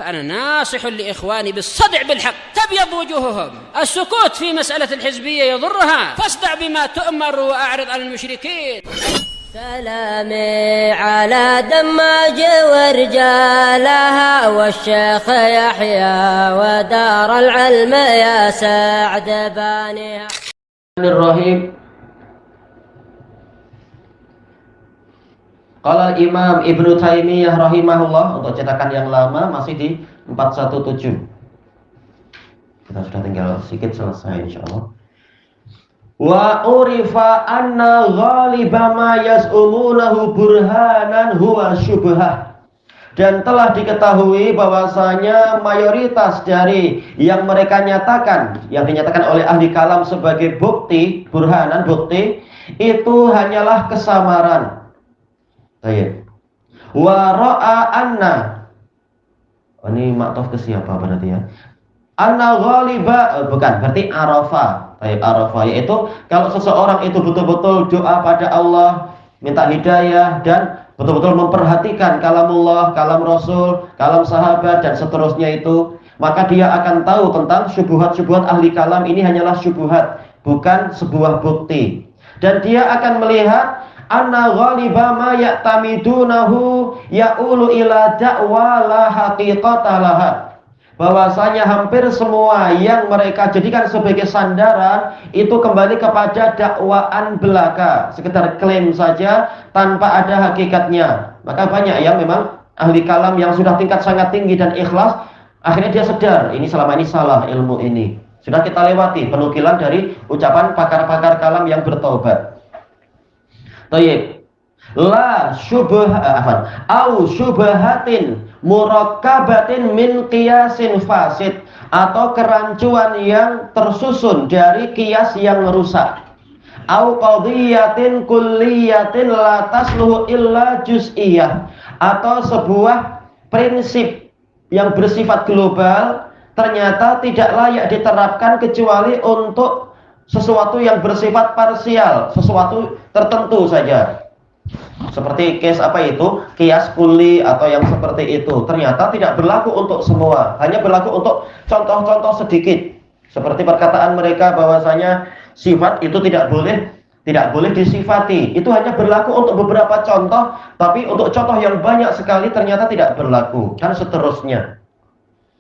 فأنا ناصح لإخواني بالصدع بالحق تبيض وجوههم. السكوت في مسألة الحزبية يضرها، فاصدع بما تؤمر وأعرض عن المشركين. سلامي على دماج ورجالها والشيخ يحيى ودار العلم يا سعد بانيها. Bismillahirrahmanirrahim. Qala Imam Ibnu Taimiyah rahimahullah, untuk cetakan yang lama masih di 417. Kita sudah tinggal sedikit selesai insyaallah. Wa urifa anna ghaliba ma yaz'umunahu burhanan huwa syubhah. Dan telah diketahui bahwasanya mayoritas dari yang mereka nyatakan, yang dinyatakan oleh ahli kalam sebagai bukti, burhanan bukti, itu hanyalah kesamaran. Baik. Wa ra'a anna, ini maktuf ke siapa berarti ya? Anna ghaliba, bukan, berarti arafa. Baik, arafa, yaitu kalau seseorang itu betul-betul doa pada Allah, minta hidayah dan betul-betul memperhatikan kalamullah, kalam Rasul, kalam sahabat dan seterusnya itu, maka dia akan tahu tentang syubhat-syubhat ahli kalam ini hanyalah syubhat, bukan sebuah bukti. Dan dia akan melihat anna ghaliba ma ya'tamidunahu ya'ulu ila da'wa la haqiqata laha. Bahwasanya hampir semua yang mereka jadikan sebagai sandaran itu kembali kepada dakwaan belaka, sekedar klaim saja tanpa ada hakikatnya. Maka banyak yang memang ahli kalam yang sudah tingkat sangat tinggi dan ikhlas, akhirnya dia sadar ini selama ini salah ilmu ini. Sudah kita lewati penukilan dari ucapan pakar-pakar kalam yang bertaubat. Tayyib. La syubha au syubhatin murakkabatin min qiyasin fasid, atau kerancuan yang tersusun dari kias yang rusak. Au qadhiyatin kulliyatin la tasluhu illa juz'iyah, atau sebuah prinsip yang bersifat global ternyata tidak layak diterapkan kecuali untuk sesuatu yang bersifat parsial, sesuatu tertentu saja. Seperti kias apa itu? Kias kulli atau yang seperti itu. Ternyata tidak berlaku untuk semua, hanya berlaku untuk contoh-contoh sedikit. Seperti perkataan mereka bahwasanya sifat itu tidak boleh disifati. Itu hanya berlaku untuk beberapa contoh, tapi untuk contoh yang banyak sekali ternyata tidak berlaku, dan seterusnya.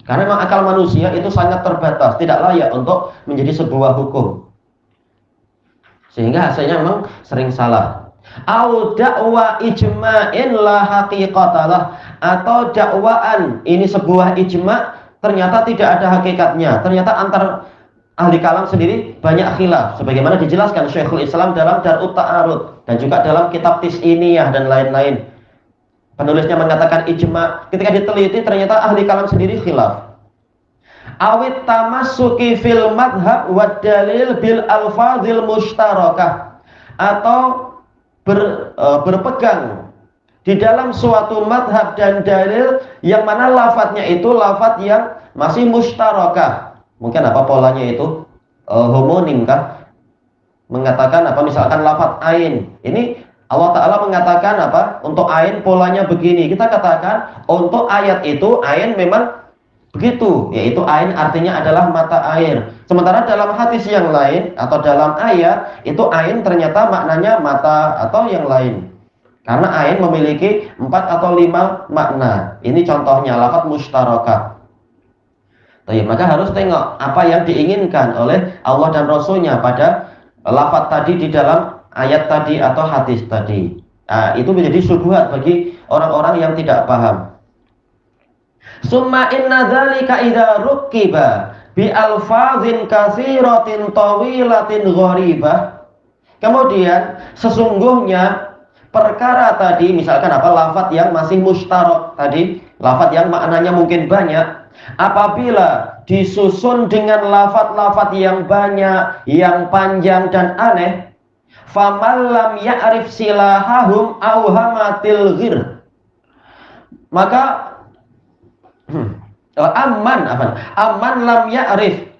Karena memang akal manusia itu sangat terbatas, tidak layak untuk menjadi sebuah hukum. Sehingga hasilnya memang sering salah. Au da'wa ijma'in la haqiqatalah, atau dakwaan ini sebuah ijma' ternyata tidak ada hakikatnya. Ternyata antar ahli kalam sendiri banyak khilaf, sebagaimana dijelaskan Syekhul Islam dalam Darut Ta'arud dan juga dalam kitab Tis'iniyah dan lain-lain. Penulisnya mengatakan ijma', ketika diteliti ternyata ahli kalam sendiri khilaf. Awit tamassuki fil madhab wad dalil bil alfazil mushtarakah, atau berpegang di dalam suatu madhab dan dalil yang mana lafadznya itu lafadz yang masih mushtarakah. Mungkin apa polanya itu? Homonim kah? Mengatakan apa, misalkan lafadz ain. Ini Allah Ta'ala mengatakan apa? Untuk ain polanya begini. Kita katakan untuk ayat itu ain memang begitu, yaitu ain artinya adalah mata air. Sementara dalam hadis yang lain atau dalam ayat itu ain ternyata maknanya mata atau yang lain. Karena ain memiliki 4 atau 5 makna. Ini contohnya lafadz mushtarakah. Maka harus tengok apa yang diinginkan oleh Allah dan Rasulnya pada lafadz tadi di dalam ayat tadi atau hadis tadi. Nah, itu menjadi syubhat bagi orang-orang yang tidak paham. Summa inna dzalika idza rukiba bi alfazin katsiratin tawilatin gharibah. Kemudian sesungguhnya perkara tadi, misalkan apa, lafadz yang masih mushtarak tadi, lafadz yang maknanya mungkin banyak, apabila disusun dengan lafadz-lafadz yang banyak, yang panjang dan aneh, faman lam ya'rif silahahum auhamatil ghir, maka aman lam ya'rif,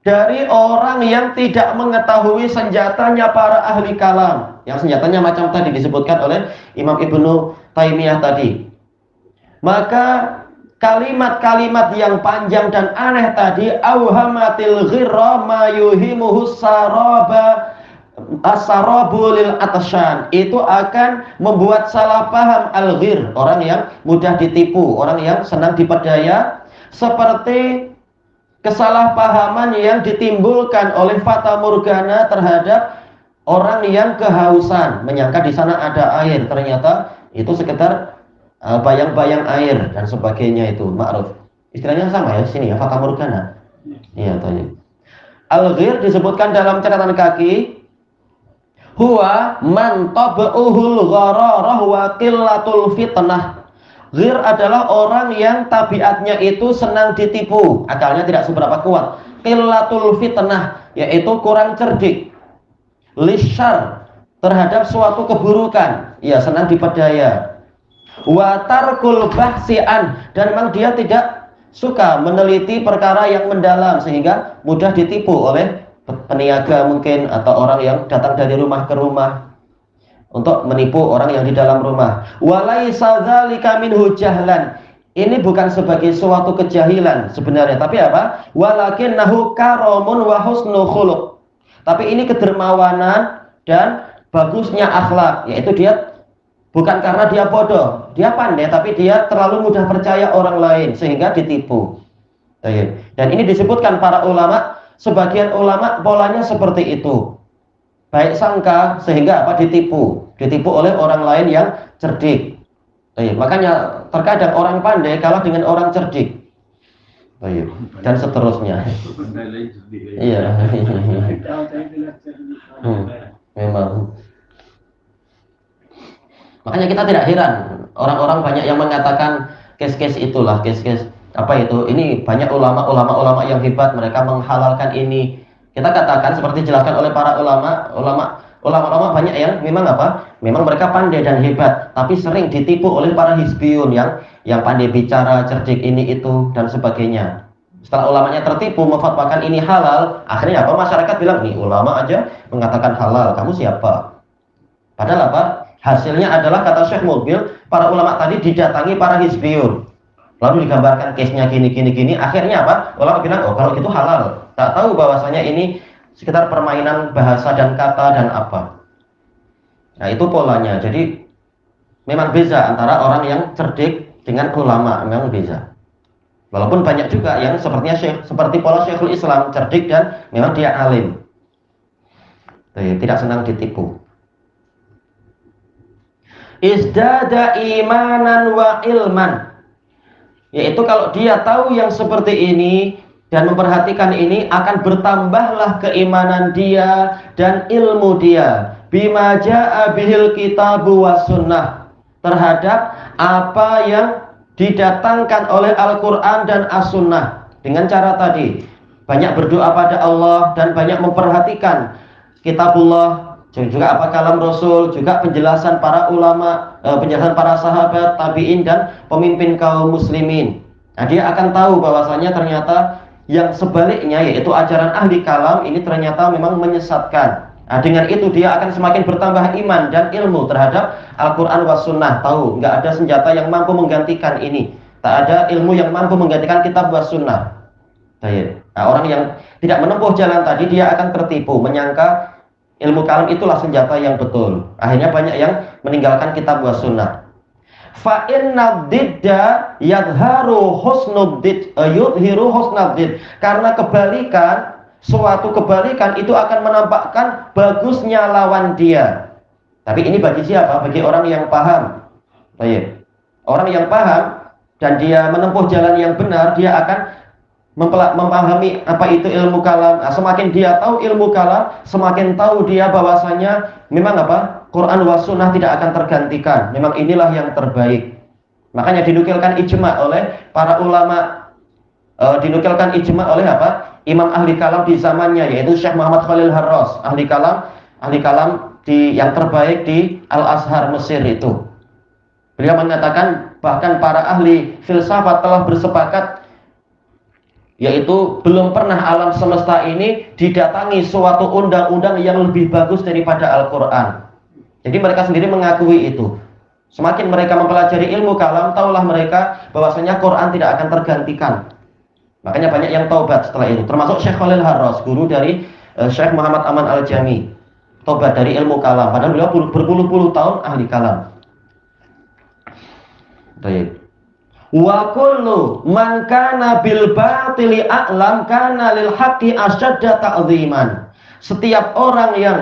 dari orang yang tidak mengetahui senjatanya para ahli kalam, yang senjatanya macam tadi disebutkan oleh Imam Ibnu Taimiyah tadi, maka kalimat-kalimat yang panjang dan aneh tadi, auhamatil ghirra ma yuhimuhus saraba asarabulil atashan, itu akan membuat salah paham al-ghir, orang yang mudah ditipu, orang yang senang diperdaya, seperti kesalahpahaman yang ditimbulkan oleh fata morgana terhadap orang yang kehausan, menyangka di sana ada air, ternyata itu sekedar bayang-bayang air dan sebagainya. Itu ma'ruf. Istilahnya sama ya sini ya, fata morgana. Iya, tanya. Al-ghir disebutkan dalam catatan kaki, huwa man tab'uhul ghararah wa qillatul fitnah. Ghir adalah orang yang tabiatnya itu senang ditipu, akalnya tidak seberapa kuat. Qillatul fitnah, yaitu kurang cerdik. Lisyar, terhadap suatu keburukan, ya senang diperdaya. Wa tarkul bahsian, dan memang dia tidak suka meneliti perkara yang mendalam sehingga mudah ditipu oleh peniaga mungkin atau orang yang datang dari rumah ke rumah untuk menipu orang yang di dalam rumah. Walaisa dzalika minhu jahlan, ini bukan sebagai suatu kejahilan sebenarnya, tapi apa? Walakinnahu karamun wa husnul khuluq, tapi ini kedermawanan dan bagusnya akhlak, yaitu dia bukan karena dia bodoh, dia pandai, tapi dia terlalu mudah percaya orang lain sehingga ditipu. Dan ini disebutkan para ulama, sebagian ulama polanya seperti itu. Baik sangka sehingga apa? Ditipu oleh orang lain yang cerdik. Makanya terkadang orang pandai kalah dengan orang cerdik. Dan seterusnya. Iya. Memang. Makanya kita tidak heran orang-orang banyak yang mengatakan kes-kes itulah, kes-kes apa itu, ini banyak ulama yang hebat, mereka menghalalkan ini. Kita katakan seperti dijelaskan oleh para ulama banyak yang memang apa? Memang mereka pandai dan hebat, tapi sering ditipu oleh para hizbiyun yang pandai bicara, cerdik ini itu dan sebagainya. Setelah ulamanya tertipu memfatwakan ini halal, akhirnya apa? Masyarakat bilang, nih ulama aja mengatakan halal, kamu siapa? Padahal apa? Hasilnya adalah, kata Syekh Mubil, para ulama tadi didatangi para hizbiyun, lalu digambarkan case-nya gini, akhirnya apa? Ulama bilang, oh kalau gitu halal. Tak tahu bahwasanya ini sekitar permainan bahasa dan kata dan apa. Nah itu polanya. Jadi memang beza antara orang yang cerdik dengan ulama, memang beza. Walaupun banyak juga yang sepertinya seperti pola Syekhul Islam, cerdik dan memang dia alim, tidak senang ditipu. Izdada imanan wa ilman, yaitu kalau dia tahu yang seperti ini dan memperhatikan ini, akan bertambahlah keimanan dia dan ilmu dia bima jaa bihil kitabu was sunnah, terhadap apa yang didatangkan oleh Al-Quran dan As-Sunnah. Dengan cara tadi, banyak berdoa pada Allah dan banyak memperhatikan kitabullah, juga apa kalam Rasul, juga penjelasan para ulama, penjelasan para sahabat, tabi'in dan pemimpin kaum muslimin. Nah, dia akan tahu bahwasanya ternyata yang sebaliknya, yaitu ajaran ahli kalam ini ternyata memang menyesatkan. Nah, dengan itu dia akan semakin bertambah iman dan ilmu terhadap Al-Quran was sunnah. Tahu, nggak ada senjata yang mampu menggantikan ini, tak ada ilmu yang mampu menggantikan kitab was sunnah. Nah, orang yang tidak menempuh jalan tadi, dia akan tertipu, menyangka ilmu kalam itulah senjata yang betul. Akhirnya banyak yang meninggalkan kitab was sunnah. Fa inna didda yadharu husnuddid yudhiru husnuddid, karena kebalikan, suatu kebalikan itu akan menampakkan bagusnya lawan dia. Tapi ini bagi siapa? Bagi orang yang paham. Baik. Orang yang paham dan dia menempuh jalan yang benar, dia akan memahami apa itu ilmu kalam. Nah, semakin dia tahu ilmu kalam, semakin tahu dia bahwasanya memang apa? Quran was sunnah tidak akan tergantikan. Memang inilah yang terbaik. Makanya dinukilkan ijma oleh para ulama, dinukilkan ijma oleh apa? Imam ahli kalam di zamannya, yaitu Syekh Muhammad Khalil Harras, ahli kalam yang terbaik di Al-Azhar Mesir itu. Beliau mengatakan bahkan para ahli filsafat telah bersepakat, yaitu belum pernah alam semesta ini didatangi suatu undang-undang yang lebih bagus daripada Al-Quran. Jadi mereka sendiri mengakui itu. Semakin mereka mempelajari ilmu kalam, taulah mereka bahwasanya Quran tidak akan tergantikan. Makanya banyak yang taubat setelah itu. Termasuk Syekh Khalil Harras, guru dari Syekh Muhammad Aman Al-Jami. Taubat dari ilmu kalam. Padahal beliau berpuluh-puluh tahun ahli kalam. Baik. Wa kullu man kana bil batili a'lam kana lil haqqi asyadda ta'dhiman. Setiap orang yang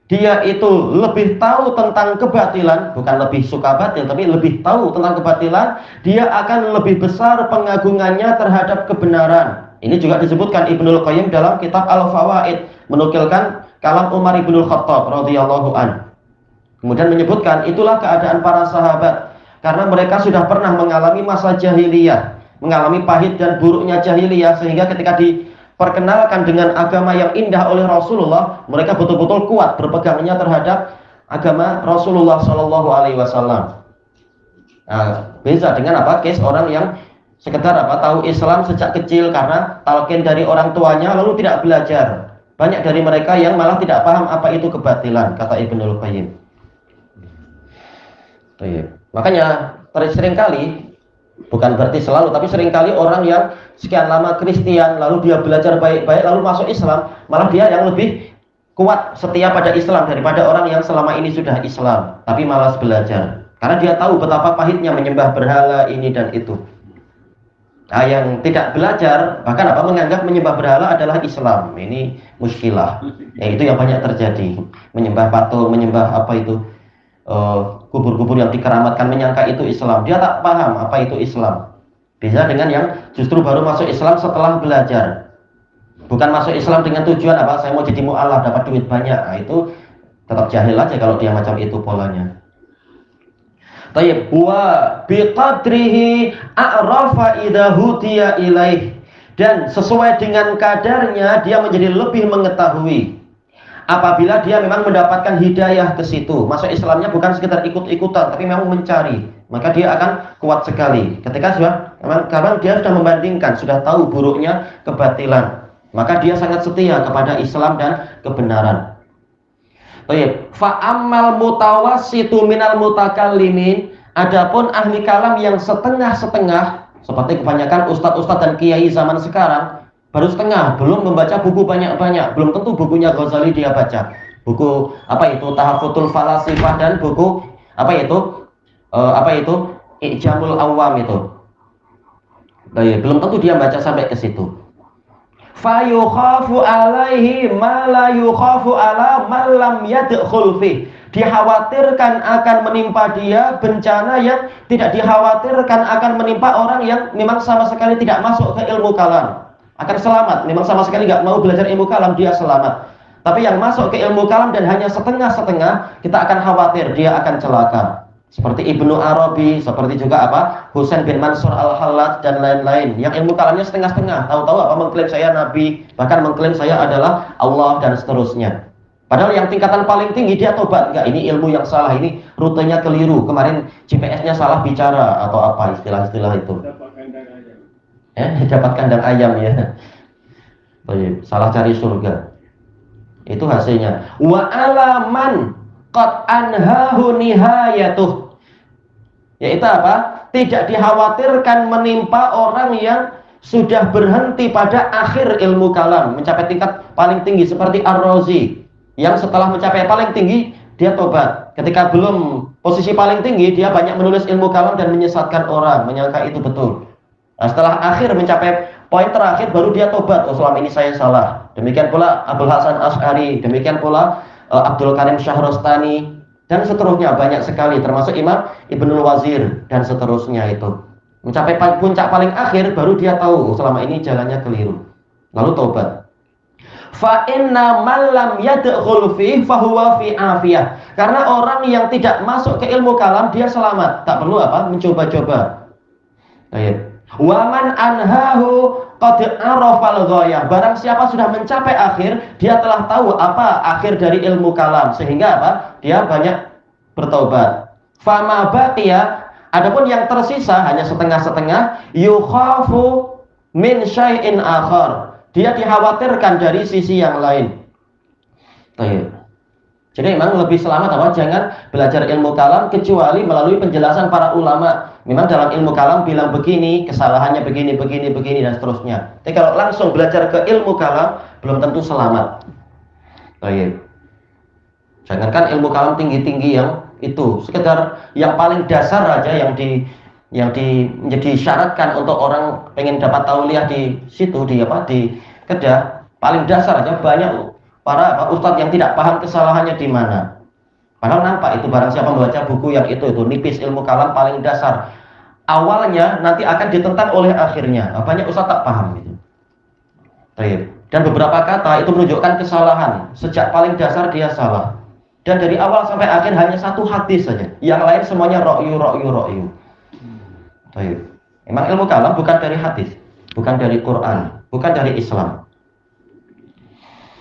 dia itu lebih tahu tentang kebatilan, bukan lebih suka batil, tapi lebih tahu tentang kebatilan, dia akan lebih besar pengagungannya terhadap kebenaran. Ini juga disebutkan Ibnul Qayyim dalam kitab Al-Fawaid, menukilkan kalam Umar ibnul Khattab radhiyallahu an. Kemudian menyebutkan itulah keadaan para sahabat, karena mereka sudah pernah mengalami masa jahiliyah, mengalami pahit dan buruknya jahiliyah, sehingga ketika diperkenalkan dengan agama yang indah oleh Rasulullah, mereka betul-betul kuat berpegangnya terhadap agama Rasulullah Shallallahu Alaihi Wasallam. Nah, beda dengan apa? Case orang yang sekedar tahu Islam sejak kecil karena talqin dari orang tuanya, lalu tidak belajar. Banyak dari mereka yang malah tidak paham apa itu kebatilan, kata Ibnul Qayyim. Makanya seringkali, bukan berarti selalu, tapi seringkali orang yang sekian lama Kristen, lalu dia belajar baik-baik, lalu masuk Islam, malah dia yang lebih kuat setia pada Islam daripada orang yang selama ini sudah Islam, tapi malas belajar. Karena dia tahu betapa pahitnya menyembah berhala ini dan itu. Nah, yang tidak belajar, bahkan menganggap menyembah berhala adalah Islam. Ini muskilah. Ya, itu yang banyak terjadi. Menyembah patung, menyembah kubur-kubur yang dikeramatkan, menyangka itu Islam. Dia tak paham apa itu Islam. Bisa dengan yang justru baru masuk Islam setelah belajar. Bukan masuk Islam dengan tujuan saya mau jadi mu'alaf, dapat duit banyak. Nah, itu tetap jahil aja kalau dia macam itu polanya. Tayyib wa biqadrihi a'rafa idza hutiya ilaih, dan sesuai dengan kadarnya dia menjadi lebih mengetahui apabila dia memang mendapatkan hidayah ke situ. Masuk Islamnya bukan sekedar ikut-ikutan, tapi memang mencari, maka dia akan kuat sekali. Ketika memang dia sudah membandingkan, sudah tahu buruknya kebatilan, maka dia sangat setia kepada Islam dan kebenaran. Fa'ammal mutawassitu minal mutakallimin, adapun ahli kalam yang setengah-setengah, seperti kebanyakan ustadz-ustadz dan kiai zaman sekarang, baru setengah, belum membaca buku banyak-banyak, belum tentu bukunya Ghazali dia baca. Buku Tahaffutul Falasifah dan buku I'jamul Awam itu. Belum tentu dia baca sampai ke situ. Fayukhafu alaihi ma la yukhafu ala man lam yadkhul fi. Dikhawatirkan akan menimpa dia bencana yang tidak dikhawatirkan akan menimpa orang yang memang sama sekali tidak masuk ke ilmu kalam. Akan selamat, memang sama sekali nggak mau belajar ilmu kalam, dia selamat. Tapi yang masuk ke ilmu kalam dan hanya setengah-setengah, kita akan khawatir dia akan celaka. Seperti Ibnu Arabi, seperti juga Husain bin Mansur Al-Hallaj dan lain-lain. Yang ilmu kalamnya setengah-setengah, tahu-tahu mengklaim saya nabi, bahkan mengklaim saya adalah Allah dan seterusnya. Padahal yang tingkatan paling tinggi dia tobat, enggak, ini ilmu yang salah, ini rutenya keliru, kemarin GPS-nya salah bicara atau istilah-istilah itu. Dapat kandang ayam ya. Salah cari surga. Itu hasilnya. Wa alaman qad anhahu nihayatuh, yaitu tidak dikhawatirkan menimpa orang yang sudah berhenti pada akhir ilmu kalam, mencapai tingkat paling tinggi seperti Ar-Razi, yang setelah mencapai paling tinggi dia tobat. Ketika belum posisi paling tinggi, dia banyak menulis ilmu kalam dan menyesatkan orang, menyangka itu betul. Nah, setelah akhir mencapai poin terakhir baru dia tobat, selama ini saya salah. Demikian pula Abul Hasan Asy'ari, demikian pula Abdul Karim Syahrastani dan seterusnya, banyak sekali, termasuk Imam Ibnul Wazir dan seterusnya. Itu mencapai puncak paling akhir baru dia tahu selama ini jalannya keliru, lalu tobat. Fa inna man lam yadkhul fi fa huwa fi afiyah, karena orang yang tidak masuk ke ilmu kalam dia selamat, tak perlu mencoba-coba. Wa man anhahu qad arafal ghayah, barang siapa sudah mencapai akhir, dia telah tahu apa akhir dari ilmu kalam, sehingga dia banyak bertaubat. Fama baqiya, adapun yang tersisa hanya setengah-setengah, yukhafu min syai'in akhar, dia dikhawatirkan dari sisi yang lain. Jadi memang lebih selamat apa? Jangan belajar ilmu kalam kecuali melalui penjelasan para ulama. Memang dalam ilmu kalam bilang begini, kesalahannya begini, begini, begini, dan seterusnya. Tapi kalau langsung belajar ke ilmu kalam, belum tentu selamat. Baik. Jangankan ilmu kalam tinggi-tinggi yang itu, sekedar yang paling dasar aja yang menjadi syaratkan untuk orang pengen dapat tauliah di situ, di Kedah, paling dasar aja banyak para ustadz yang tidak paham kesalahannya di mana. Padahal nampak itu barang siapa membaca buku yang itu nipis ilmu kalam paling dasar. Awalnya nanti akan ditentang oleh akhirnya. Banyak ustadz tak paham itu. Dan beberapa kata itu menunjukkan kesalahan. Sejak paling dasar dia salah. Dan dari awal sampai akhir hanya satu hadis saja. Yang lain semuanya ra'yu. Memang ilmu kalam bukan dari hadis, bukan dari Quran, bukan dari Islam.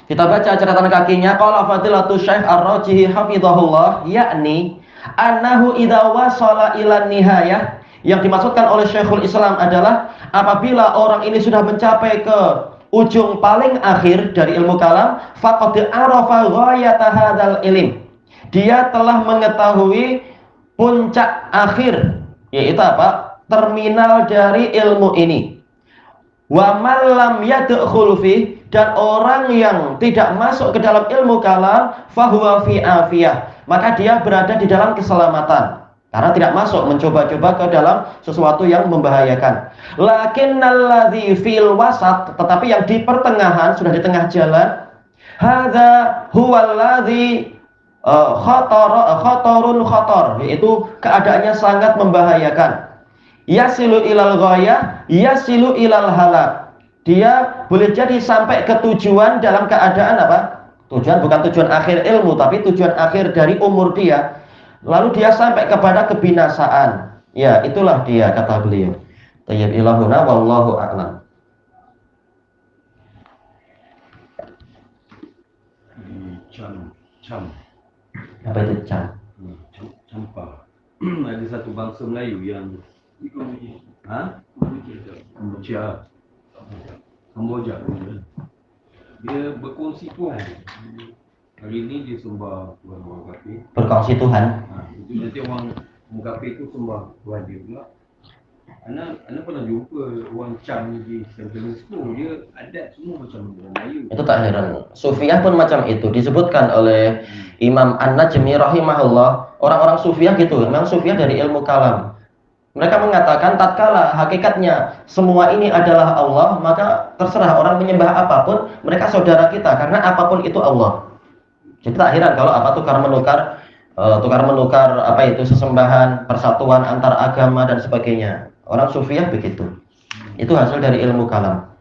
Kita baca catatan kakinya, qala fadilatu Syekh Ar-Rajihi hafizahullah, yakni annahu idza wasala ila nihayah, yang dimaksudkan oleh Syekhul Islam adalah apabila orang ini sudah mencapai ke ujung paling akhir dari ilmu kalam, faqad arafa ghayata hadzal ilm. Dia telah mengetahui puncak akhir, yaitu apa? Terminal dari ilmu ini. Wa man lam yadkhul fi, dan orang yang tidak masuk ke dalam ilmu kalam, fahuwa fi afiyah, maka dia berada di dalam keselamatan. Karena tidak masuk mencoba-coba ke dalam sesuatu yang membahayakan. Lakinnalladzi fil wasat, tetapi yang di pertengahan, sudah di tengah jalan, hadza huwallazi khatar, yaitu keadaannya sangat membahayakan. Yasilu ilal ghayah, yasilu ilal halak. Dia boleh jadi sampai ke tujuan dalam keadaan apa? Tujuan bukan tujuan akhir ilmu, tapi tujuan akhir dari umur dia. Lalu dia sampai kepada kebinasaan. Ya, itulah dia, kata beliau. Tayyib ilahuna wallahu a'lam. Cam. Apa itu cam? Campa. Ada satu bangsa Melayu yang Kamboja. Dia berkongsi Tuhan. Hari ini dia sembah Tuhan orang kafir. Berkongsi Tuhan. Itu nanti orang kafir itu sembah Tuhan dia pula. Ana pernah jumpa orang Cam di San Francisco. Dia adat semua macam orang Melayu. Itu tak heran. Sufiah pun macam itu. Disebutkan oleh Imam An-Najmi rahimahullah. Orang-orang Sufiah gitu. Memang Sufiah dari ilmu kalam. Mereka mengatakan tatkala hakikatnya semua ini adalah Allah, maka terserah orang menyembah apapun, mereka saudara kita karena apapun itu Allah. Jadi tak heran kalau tukar menukar apa itu sesembahan, persatuan antar agama dan sebagainya. Orang Sufiah begitu. Itu hasil dari ilmu kalam.